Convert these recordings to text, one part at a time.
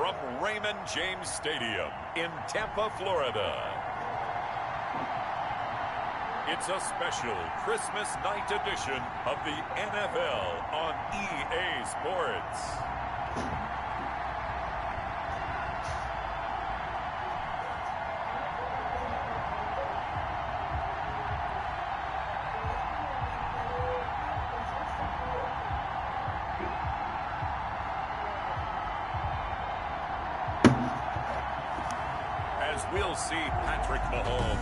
from Raymond James Stadium in Tampa, Florida. It's a special Christmas night edition of the NFL on EA Sports. We'll see Patrick Mahomes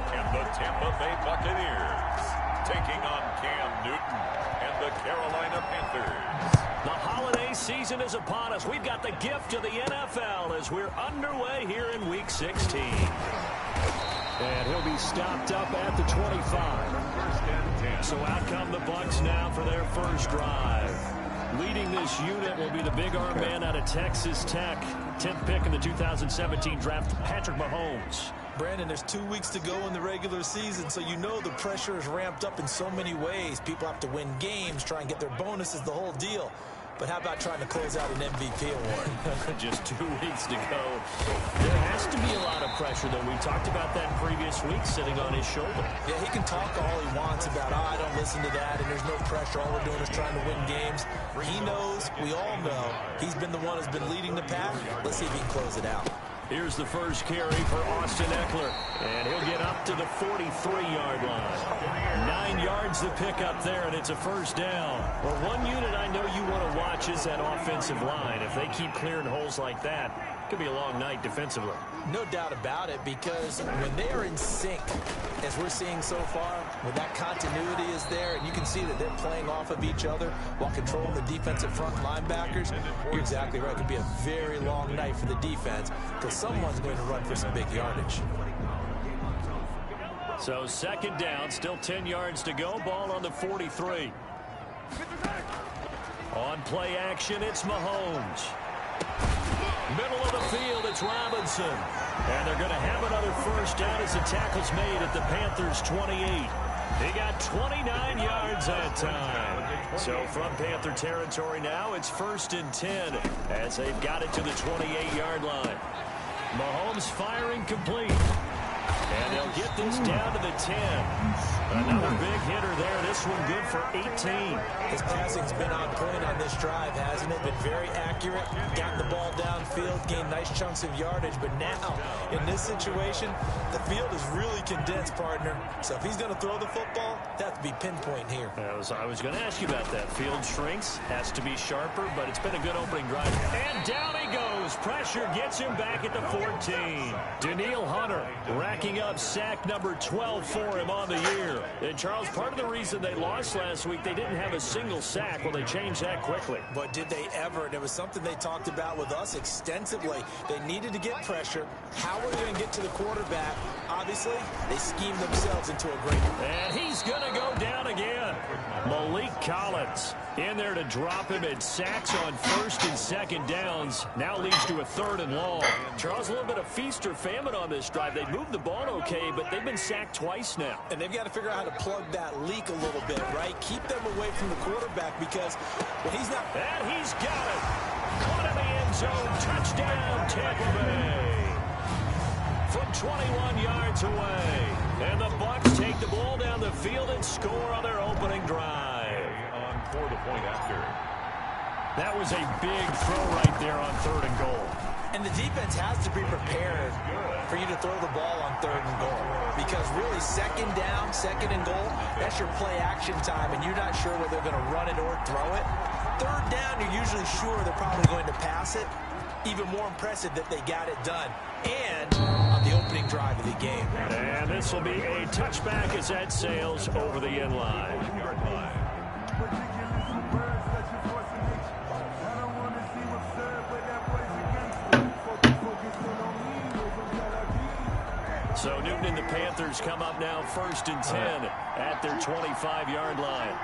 and the Tampa Bay Buccaneers taking on Cam Newton and the Carolina Panthers. The holiday season is upon us. We've got the gift of the NFL as we're underway here in Week 16. And he'll be stopped up at the 25. So out come the Bucs now for their first drive. Leading this unit will be the big arm man out of Texas Tech. 10th pick in the 2017 draft, Patrick Mahomes. Brandon, there's 2 weeks to go in the regular season, so you know the pressure is ramped up in so many ways. People have to win games, try and get their bonuses, the whole deal. But how about trying to close out an MVP award? Just 2 weeks to go. There has to be a lot of pressure, though. We talked about that previous week, sitting on his shoulder. Yeah, he can talk all he wants about, I don't listen to that, and there's no pressure. All we're doing is trying to win games. He knows, we all know, he's been the one who's been leading the pack. Let's see if he can close it out. Here's the first carry for Austin Eckler, and he'll get up to the 43-yard line. 9 yards to pick up there, and it's a first down. Well, one unit I know you want to watch is that offensive line. If they keep clearing holes like that, it could be a long night defensively. No doubt about it, because when they are in sync, as we're seeing so far, when that continuity is there, and you can see that they're playing off of each other while controlling the defensive front linebackers, you're exactly right. It could be a very long night for the defense, because someone's going to run for some big yardage. So second down, still 10 yards to go. Ball on the 43. On play action, it's Mahomes. Middle of the field, it's Robinson. And they're going to have another first down as the tackle's made at the Panthers' 28. He got 29 yards that time. So from Panther territory now, it's 1st and 10 as they've got it to the 28-yard line. Mahomes firing complete. And they'll get this down to the 10. Another big hitter there. This one good for 18. His passing's been on point on this drive, hasn't it? Been very accurate. Gotten the ball downfield, gained nice chunks of yardage. But now, in this situation, the field is really condensed, partner. So if he's going to throw the football, they have to be pinpoint here. I was going to ask you about that. Field shrinks, has to be sharper, but it's been a good opening drive. And down he goes. Pressure gets him back at the 14. Danielle Hunter racking up sack number 12 for him on the year. And Charles, part of the reason they lost last week, they didn't have a single sack. Well, they changed that quickly. But did they ever? And it was something they talked about with us extensively. They needed to get pressure. How are they going to get to the quarterback? Obviously, they schemed themselves into a great... And he's going to go down again. Malik Collins in there to drop him at sacks on 1st and 2nd downs. Now leads to a 3rd and long. Charles, a little bit of feast or famine on this drive. They moved the ball okay, but they've been sacked twice now. And they've got to figure out how to plug that leak a little bit, right? Keep them away from the quarterback because when he's not... And he's got it. Caught in the end zone. Touchdown, Tampa Bay. From 21 yards away. And the Bucs take the ball down the field and score on their opening drive. On for the point after. That was a big throw right there on 3rd and goal. And the defense has to be prepared for you to throw the ball on 3rd and goal. Because really, 2nd down, 2nd and goal, that's your play action time, and you're not sure whether they're going to run it or throw it. 3rd down, you're usually sure they're probably going to pass it. Even more impressive that they got it done. And on the opening drive of the game. And this will be a touchback as that sails over the end line. So Newton and the Panthers come up now 1st and 10 at their 25-yard line.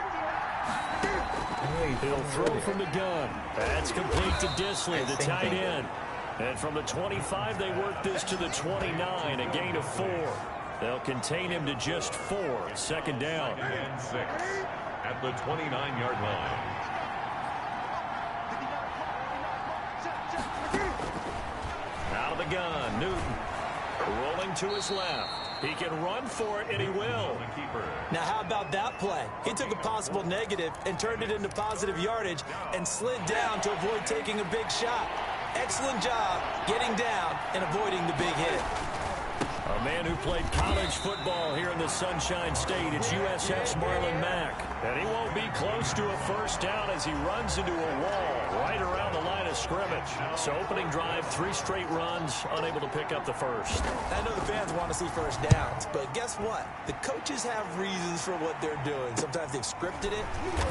He'll throw from the gun. That's complete to Disley, the tight end. And from the 25, they work this to the 29, a gain of 4. They'll contain him to just 4. 2nd down. And 6 at the 29-yard line. the gun. Newton rolling to his left. He can run for it, and he will. Now, how about that play? He took a possible negative and turned it into positive yardage and slid down to avoid taking a big shot. Excellent job getting down and avoiding the big hit. A man who played college football here in the Sunshine State. It's USF's Marlon Mack. And he won't be close to a first down as he runs into a wall right around the line of scrimmage. So opening drive, 3 straight runs, unable to pick up the first. I know the fans want to see first downs, but guess what? The coaches have reasons for what they're doing. Sometimes they've scripted it,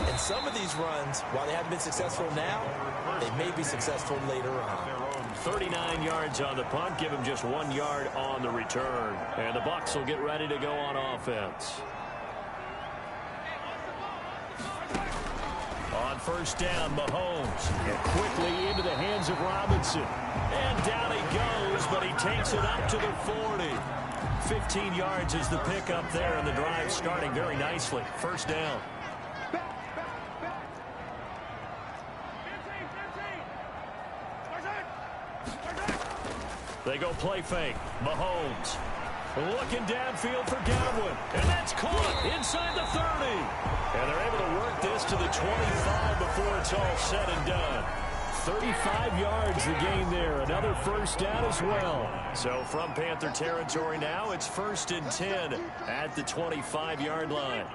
and some of these runs, while they haven't been successful now, they may be successful later on. 39 yards on the punt, give him just 1 yard on the return. And the Bucs will get ready to go on offense. On first down, Mahomes. And quickly into the hands of Robinson. And down he goes, but he takes it up to the 40. 15 yards is the pickup there, and the drive starting very nicely. First down. They go play fake. Mahomes looking downfield for Godwin. And that's caught inside the 30. And they're able to work this to the 25 before it's all said and done. 35 yards the gain there. Another first down as well. So from Panther territory now, it's 1st and 10 at the 25-yard line.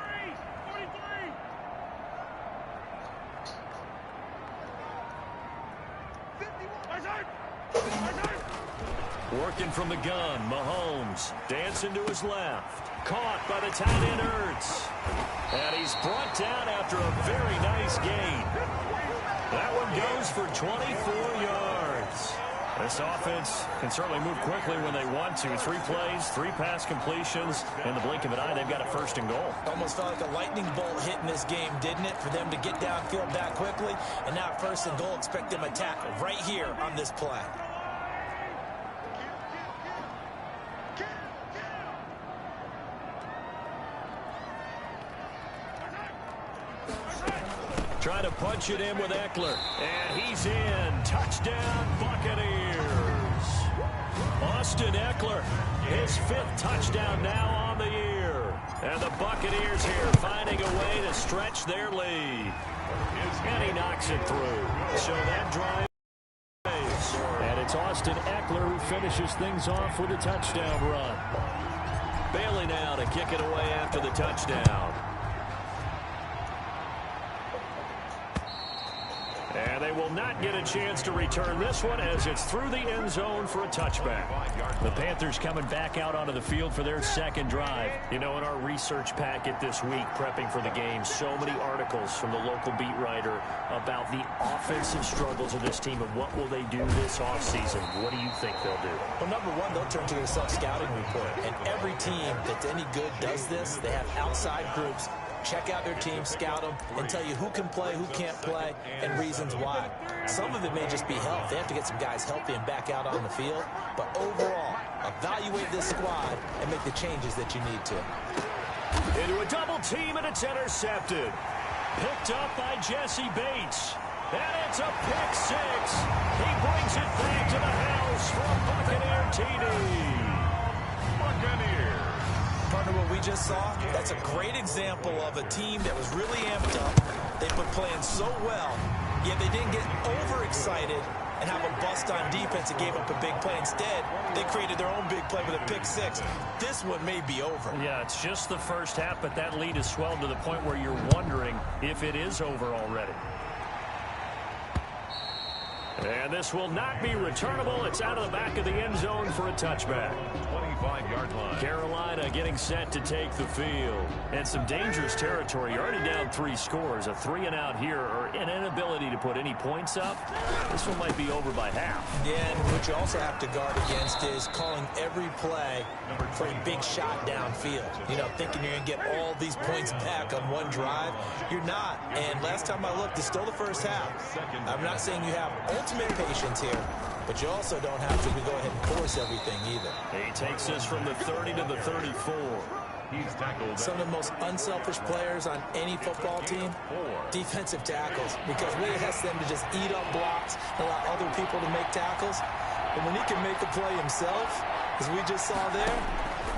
Working from the gun, Mahomes dancing to his left. Caught by the tight end Ertz. And he's brought down after a very nice gain. That one goes for 24 yards. This offense can certainly move quickly when they want to. 3 plays, 3 pass completions. In the blink of an eye, they've got a 1st and goal. Almost felt like a lightning bolt hit in this game, didn't it? For them to get downfield that quickly. And now 1st and goal, expect them to tackle right here on this play. Trying to punch it in with Eckler. And he's in. Touchdown, Buccaneers. Austin Eckler, his 5th touchdown now on the year. And the Buccaneers here finding a way to stretch their lead. And he knocks it through. So that drive pays. And it's Austin Eckler who finishes things off with a touchdown run. Bailey now to kick it away after the touchdown. And they will not get a chance to return this one as it's through the end zone for a touchback. The Panthers coming back out onto the field for their 2nd drive. You know, in our research packet this week, prepping for the game, so many articles from the local beat writer about the offensive struggles of this team and what will they do this offseason. What do you think they'll do? Well, number one, they'll turn to their self-scouting report. And every team that's any good does this. They have outside groups. Check out their team, scout them, and tell you who can play, who can't play, and reasons why. Some of it may just be health. They have to get some guys healthy and back out on the field. But overall, evaluate this squad and make the changes that you need to. Into a double team, and it's intercepted. Picked up by Jesse Bates. And it's a pick 6. He brings it back to the house for a Buccaneer TD. Buccaneers. Partner, what we just saw, that's a great example of a team that was really amped up. They've been playing so well, yet they didn't get overexcited and have a bust on defense and gave up a big play. Instead, they created their own big play with a pick 6. This one may be over. Yeah, it's just the first half, but that lead has swelled to the point where you're wondering if it is over already. And this will not be returnable. It's out of the back of the end zone for a touchback. 25-yard line. Carolina getting set to take the field. And some dangerous territory. You're already down 3 scores. A 3-and-out here or an inability to put any points up. This one might be over by half. Yeah, and what you also have to guard against is calling every play for a big shot downfield. You know, thinking you're going to get all these points back on one drive. You're not. And last time I looked, it's still the first half. I'm not saying you have ultimate patience here, but you also don't have to go ahead and force everything either. He takes this from the 30 to the 34. Some of the most unselfish players on any football team, defensive tackles, because we ask them to just eat up blocks, allow other people to make tackles. And when he can make the play himself, as we just saw there,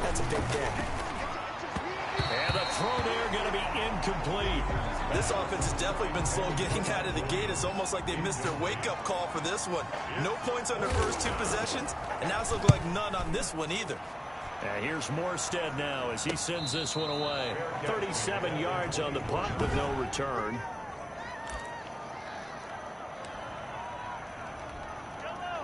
that's a big day. And the throw there going to be incomplete. This offense has definitely been slow getting out of the gate. It's almost like they missed their wake-up call for this one. No points on their first 2 possessions, and now it's looking like none on this one either. Here's Morstead now as he sends this one away. 37 yards on the punt with no return.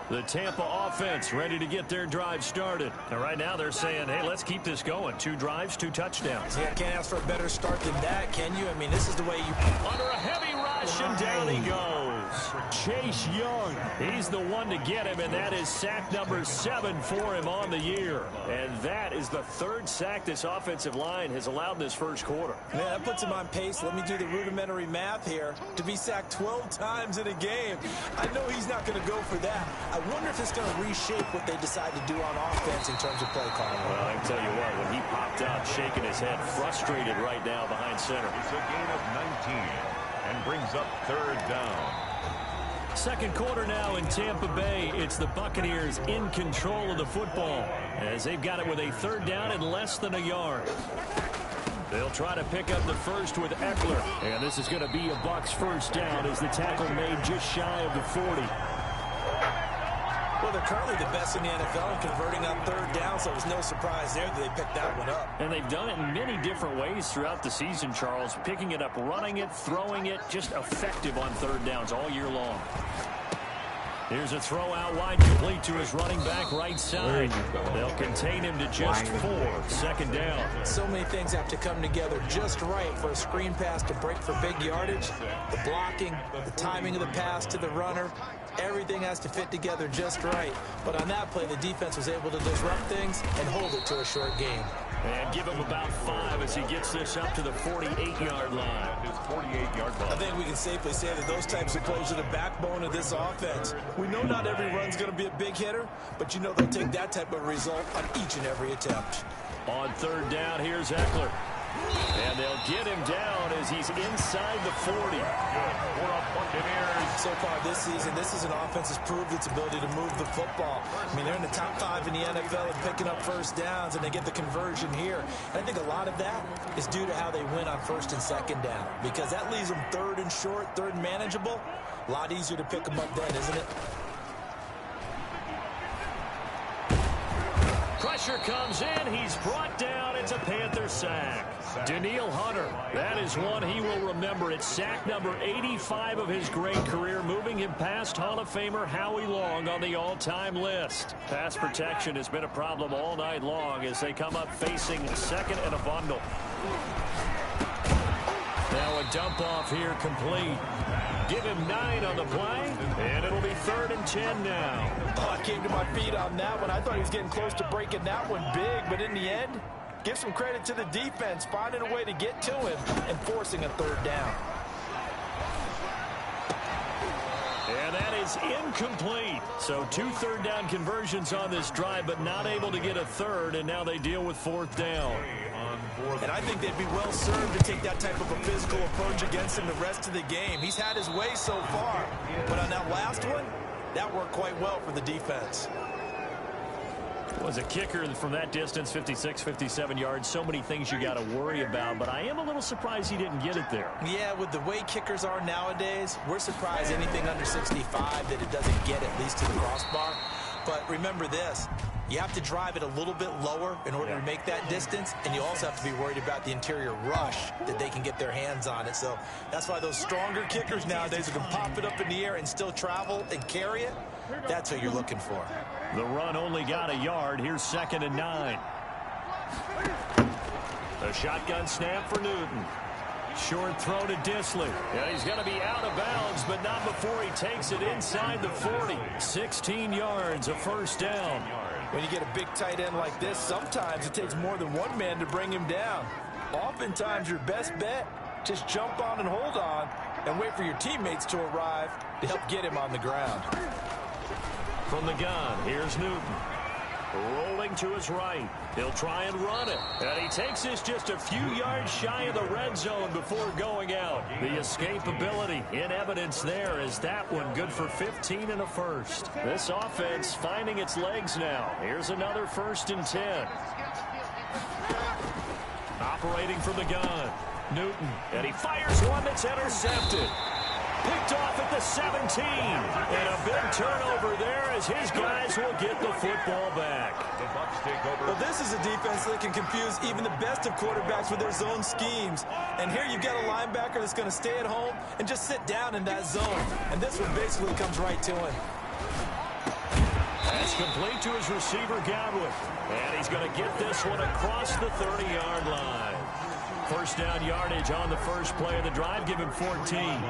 The Tampa offense ready to get their drive started. And right now they're saying, hey, let's keep this going. 2 drives, 2 touchdowns. Yeah, can't ask for a better start than that, can you? I mean, this is the way you... Under a heavy rush, and down he goes. Chase Young, he's the one to get him, and that is sack number 7 for him on the year. And that is the 3rd sack this offensive line has allowed this first quarter. Man, that puts him on pace. Let me do the rudimentary math here. To be sacked 12 times in a game, I know he's not going to go for that. I wonder if it's going to reshape what they decide to do on offense in terms of play calling. Well, I can tell you what, when he popped out, shaking his head, frustrated right now behind center. It's a gain of 19 and brings up 3rd down. Second quarter now in Tampa Bay. It's the Buccaneers in control of the football as they've got it with a 3rd down and less than a yard. They'll try to pick up the first with Eckler. And this is going to be a Bucs first down as the tackle made just shy of the 40. Well, they're currently the best in the NFL in converting on 3rd down, so it was no surprise there that they picked that one up. And they've done it in many different ways throughout the season, Charles. Picking it up, running it, throwing it, just effective on 3rd downs all year long. Here's a throw out wide, complete to his running back right side. They'll contain him to just 4. 2nd down. So many things have to come together just right for a screen pass to break for big yardage. The blocking, the timing of the pass to the runner, everything has to fit together just right. But on that play, the defense was able to disrupt things and hold it to a short game. And give him about 5 as he gets this up to the 48-yard line. His 48-yard line. I think we can safely say that those types of plays are the backbone of this offense. We know not every run's going to be a big hitter, but you know they'll take that type of result on each and every attempt. On 3rd down, here's Eckler. And they'll get him down as he's inside the 40. Good for a Buccaneers. So far this season, this is an offense that's proved its ability to move the football. I mean, they're in the top 5 in the NFL and picking up first downs, and they get the conversion here. And I think a lot of that is due to how they win on 1st and 2nd down, because that leaves them 3rd and short, 3rd and manageable. A lot easier to pick them up then, isn't it? Pressure comes in. He's brought down. It's a Panther sack. Danielle Hunter, that is one he will remember. It's sack number 85 of his great career, moving him past Hall of Famer Howie Long on the all-time list. Pass protection has been a problem all night long as they come up facing 2nd and a bundle. Now a dump off here complete. Give him 9 on the play, and it'll be 3rd and 10 now. Oh, I came to my feet on that one. I thought he was getting close to breaking that one big, but in the end, give some credit to the defense, finding a way to get to him and forcing a 3rd down. And that is incomplete. So 2 3rd down conversions on this drive, but not able to get a 3rd, and now they deal with 4th down. And I think they'd be well served to take that type of a physical approach against him the rest of the game. He's had his way so far, but on that last one, that worked quite well for the defense. Was a kicker from that distance, 56, 57 yards. So many things you got to worry about, but I am a little surprised he didn't get it there. Yeah, with the way kickers are nowadays, we're surprised anything under 65 that it doesn't get at least to the crossbar. But remember this, you have to drive it a little bit lower in order to make that distance, and you also have to be worried about the interior rush that they can get their hands on it. So that's why those stronger kickers nowadays who can pop it up in the air and still travel and carry it, that's what you're looking for. The run only got a yard. Here's 2nd and 9. The shotgun snap for Newton. Short throw to Disley. Yeah, he's going to be out of bounds, but not before he takes it inside the 40. 16 yards, a 1st down. When you get a big tight end like this, sometimes it takes more than one man to bring him down. Oftentimes, your best bet, just jump on and hold on and wait for your teammates to arrive to help get him on the ground. From the gun, here's Newton. Rolling to his right. He'll try and run it. And he takes this just a few yards shy of the red zone before going out. The escapability in evidence there is that one good for 15 and a first. This offense finding its legs now. Here's another 1st and 10. Operating from the gun. Newton. And he fires one that's intercepted. Picked off at the 17. And a big turnover there as his guys will get the football back. The Bucs take over. Well, this is a defense that can confuse even the best of quarterbacks with their zone schemes. And here you've got a linebacker that's going to stay at home and just sit down in that zone. And this one basically comes right to him. That's complete to his receiver, Godwin. And he's going to get this one across the 30-yard line. First down yardage on the first play of the drive. Give him 14.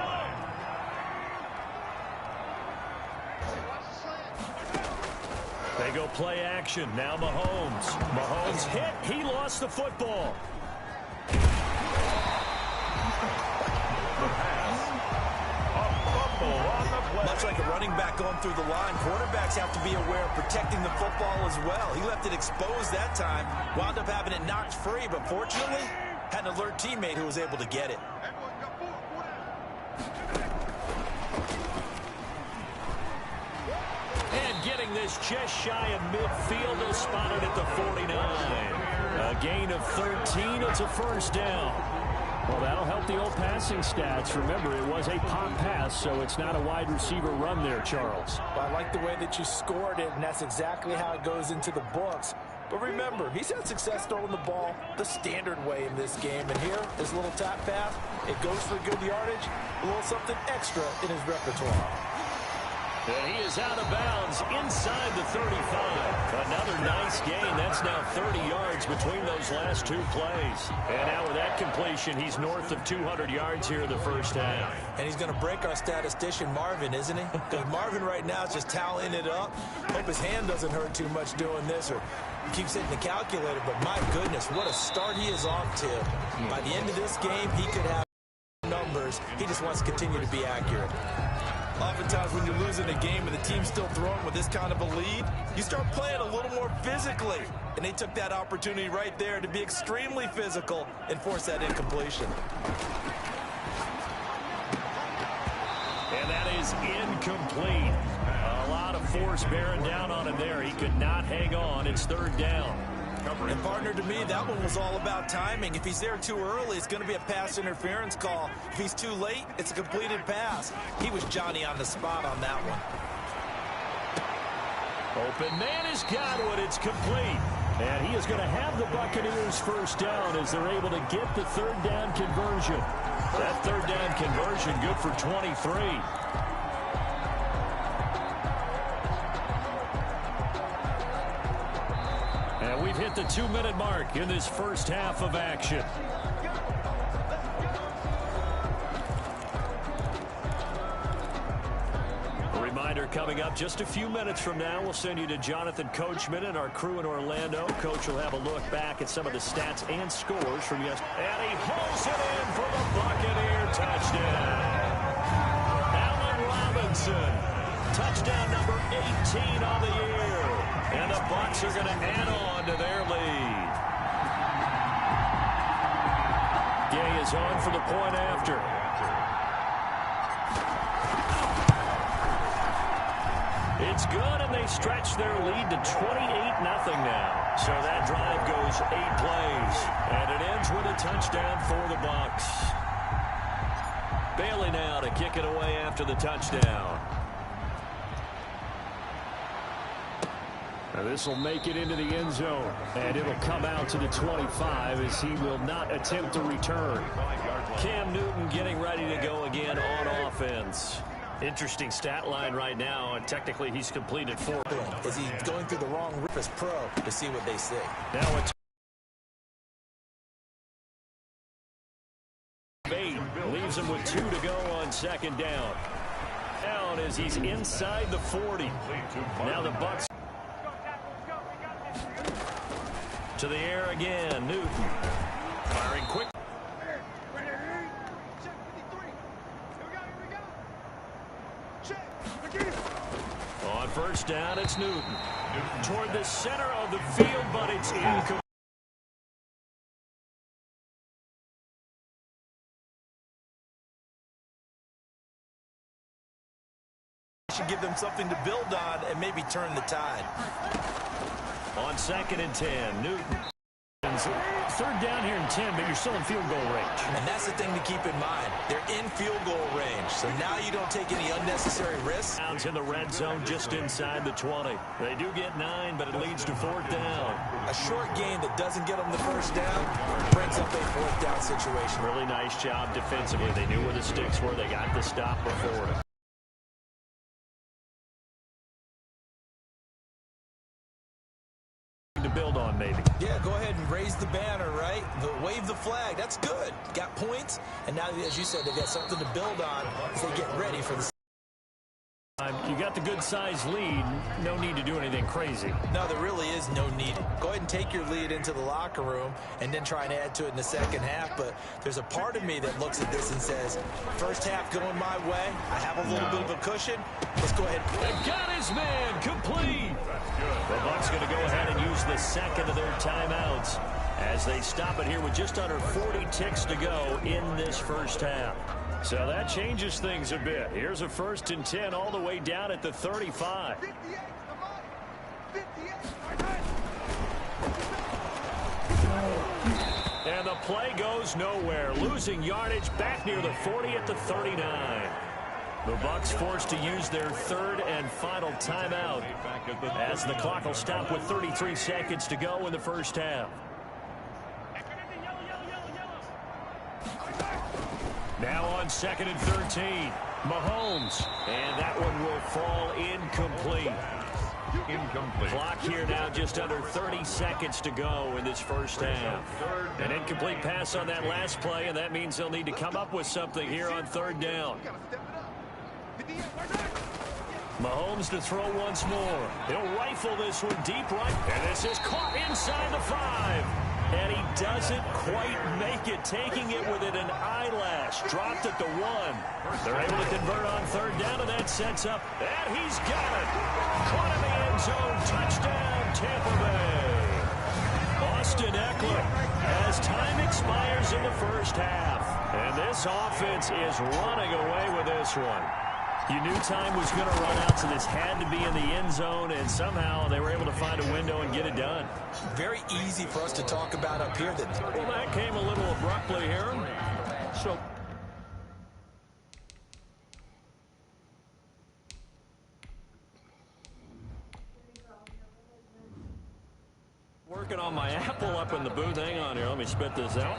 They go play action. Now Mahomes. Mahomes hit. He lost the football. Much like a running back going through the line, quarterbacks have to be aware of protecting the football as well. He left it exposed that time. Wound up having it knocked free, but fortunately, had an alert teammate who was able to get it. Getting this just shy of midfield. They'll spot it at the 49. A gain of 13. It's a first down. Well, that'll help the old passing stats. Remember, it was a pop pass, so it's not a wide receiver run there, Charles. Well, I like the way that you scored it, and that's exactly how it goes into the books. But remember, he's had success throwing the ball the standard way in this game. And here, his little tap pass, it goes for good yardage, a little something extra in his repertoire. And he is out of bounds inside the 35. Another nice gain. That's now 30 yards between those last two plays. And now with that completion, he's north of 200 yards here in the first half. And he's going to break our statistician, Marvin, isn't he? Because Marvin right now is just tallying it up. Hope his hand doesn't hurt too much doing this, or he keeps hitting the calculator. But my goodness, what a start he is off to. By the end of this game, he could have numbers. He just wants to continue to be accurate. Oftentimes when you're losing a game and the team's still throwing with this kind of a lead, you start playing a little more physically. And they took that opportunity right there to be extremely physical and force that incompletion. And that is incomplete. A lot of force bearing down on him there. He could not hang on. It's third down. And partner, to me, that one was all about timing. If he's there too early, it's going to be a pass interference call. If he's too late, it's a completed pass. He was Johnny on the spot on that one. Open man is Godwin. It's complete. And he is going to have the Buccaneers first down as they're able to get the third down conversion. That third down conversion good for 23. And we've hit the 2-minute mark in this first half of action. A reminder coming up just a few minutes from now, we'll send you to Jonathan Coachman and our crew in Orlando. Coach will have a look back at some of the stats and scores from yesterday. And he hauls it in for the Buccaneer touchdown. Allen Robinson, touchdown number 18 on the year. And the Bucs are going to add on to their lead. Gay is on for the point after. It's good, and they stretch their lead to 28-0 now. So that drive goes 8 plays, and it ends with a touchdown for the Bucs. Bailey now to kick it away after the touchdown. Now this will make it into the end zone, and it'll come out to the 25 as he will not attempt to return. Cam Newton getting ready to go again on offense. Interesting stat line right now, and technically he's completed 4. Is he going through the wrong Rufus Pro to see what they say? Now it's 8. Leaves him with 2 to go on second down. Down as he's inside the 40. Now the Bucs to the air again. Newton firing quick. On first down, it's Newton. Toward the center of the field, but it's incomplete. Should give them something to build on and maybe turn the tide. On 2nd and 10, Newton. Third down here in 10, but you're still in field goal range. And that's the thing to keep in mind. They're in field goal range, so now you don't take any unnecessary risks. Downs in the red zone just inside the 20. They do get 9, but it leads to 4th down. A short gain that doesn't get them the first down brings up a 4th down situation. Really nice job defensively. They knew where the sticks were. They got the stop before it. To build on, maybe. Yeah, go ahead and raise the banner, right? Wave the flag. That's good. Got points, and now, as you said, they've got something to build on as they get ready for the. You got the good-sized lead. No need to do anything crazy. No, there really is no need. Go ahead and take your lead into the locker room and then try and add to it in the second half. But there's a part of me that looks at this and says, first half going my way. I have a little bit of a cushion. Let's go ahead. They got his man complete. The Bucs going to go ahead and use the second of their timeouts as they stop it here with just under 40 ticks to go in this first half. So that changes things a bit. Here's a 1st and 10 all the way down at the 35. And the play goes nowhere. Losing yardage back near the 40 at the 39. The Bucs forced to use their 3rd and final timeout as the clock will stop with 33 seconds to go in the first half. Now on 2nd and 13, Mahomes, and that one will fall incomplete. Clock here now just under 30 seconds to go in this first half. An incomplete pass on that last play, and that means they'll need to come up with something here on 3rd down. Mahomes to throw once more. He'll rifle this one deep right, and this is caught inside the 5. And he doesn't quite make it, taking it within an eyelash. Dropped at the 1. They're able to convert on 3rd down, and that sets up. And he's got it. Caught in the end zone. Touchdown, Tampa Bay. Austin Eckler as time expires in the first half. And this offense is running away with this one. You knew time was going to run out, so this had to be in the end zone, and somehow they were able to find a window and get it done. Very easy for us to talk about up here. Well, that came a little abruptly here. So working on my apple up in the booth. Hang on here. Let me spit this out.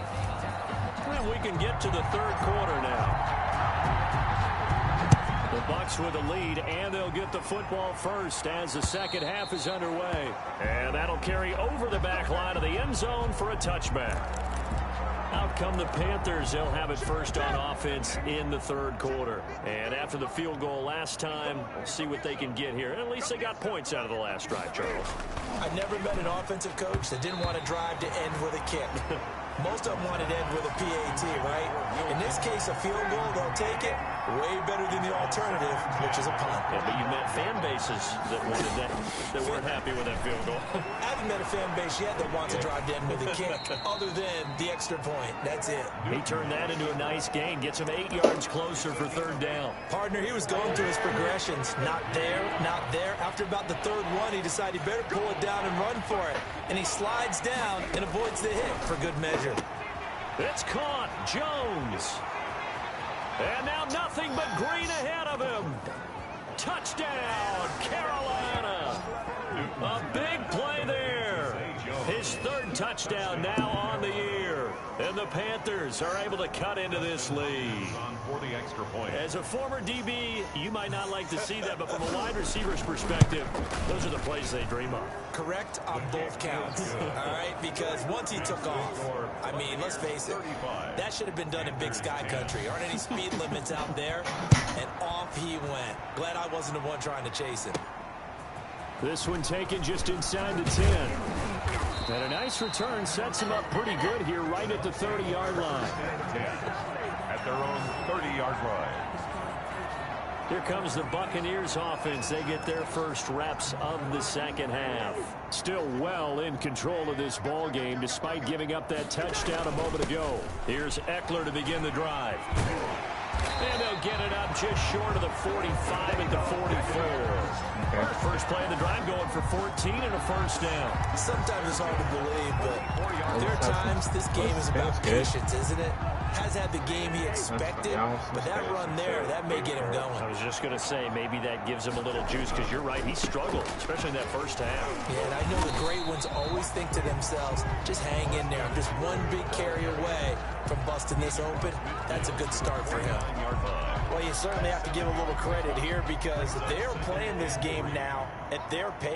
And we can get to the 3rd quarter now. The Bucs with a lead, and they'll get the football first as the second half is underway. And that'll carry over the back line of the end zone for a touchback. Out come the Panthers. They'll have it first on offense in the 3rd quarter. And after the field goal last time, we'll see what they can get here. At least they got points out of the last drive, Charles. I've never met an offensive coach that didn't want to drive to end with a kick. Most of them wanted to end with a PAT, right? In this case, a field goal, they'll take it. Way better than the alternative, which is a punt. Yeah, but you met fan bases that wanted that weren't happy with that field goal. I haven't met a fan base yet that wants to drive to end with a kick, other than the extra point. That's it. He turned that into a nice gain. Gets him 8 yards closer for 3rd down. Partner, he was going through his progressions. Not there, not there. After about the 3rd one, he decided he better pull it down and run for it. And he slides down and avoids the hit for good measure. It's caught. Jones. And now nothing but green ahead of him. Touchdown, Carolina. A big play there. His 3rd touchdown now on the year. And the Panthers are able to cut into this lead. As a former DB, you might not like to see that, but from a wide receiver's perspective, those are the plays they dream of. Correct on both counts, all right? Because once he took off, I mean, let's face it, that should have been done in Big Sky Country. Aren't any speed limits out there? And off he went. Glad I wasn't the one trying to chase him. This one taken just inside the 10. And a nice return sets him up pretty good here right at the 30-yard line. At their own 30-yard line. Here comes the Buccaneers offense. They get their first reps of the second half. Still well in control of this ball game despite giving up that touchdown a moment ago. Here's Eckler to begin the drive. And they'll get it up just short of the 45 at the 44. First play of the drive going for 14 and a first down. Sometimes it's hard to believe, but there are times this game is about patience, isn't it? Has had the game he expected, but that run there, that may get him going. I was just going to say, maybe that gives him a little juice because you're right, he struggled, especially in that first half. Yeah, and I know the great ones always think to themselves, just hang in there. I'm just one big carry away from busting this open. That's a good start for him. Well, you certainly have to give a little credit here because they're playing this game now at their pace.